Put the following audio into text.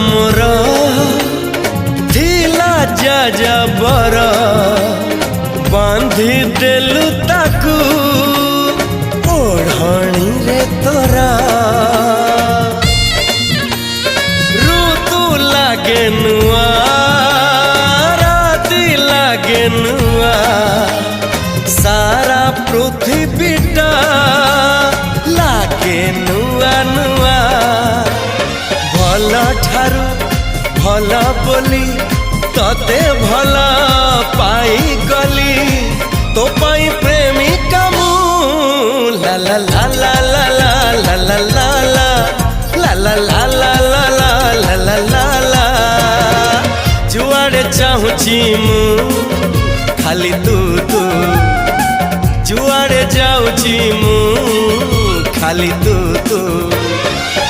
मोर थिला जाजबर बांधी देलु ताकू ओढ़णी रे तोरा ऋतु लागे नुआ राति लागे नुआ सारा पृथ्वीटा लागे नुआ नुआ भल ठारू भल बोली तते भल पाई गली तो पाई प्रेमिका मु ला ला ला ला ला ला ला ला ला ला ला ला ला ला ला ला ला जुआड़े चाहूची मु खाली तू तू जुआड़े जाऊची मु खाली तू तू।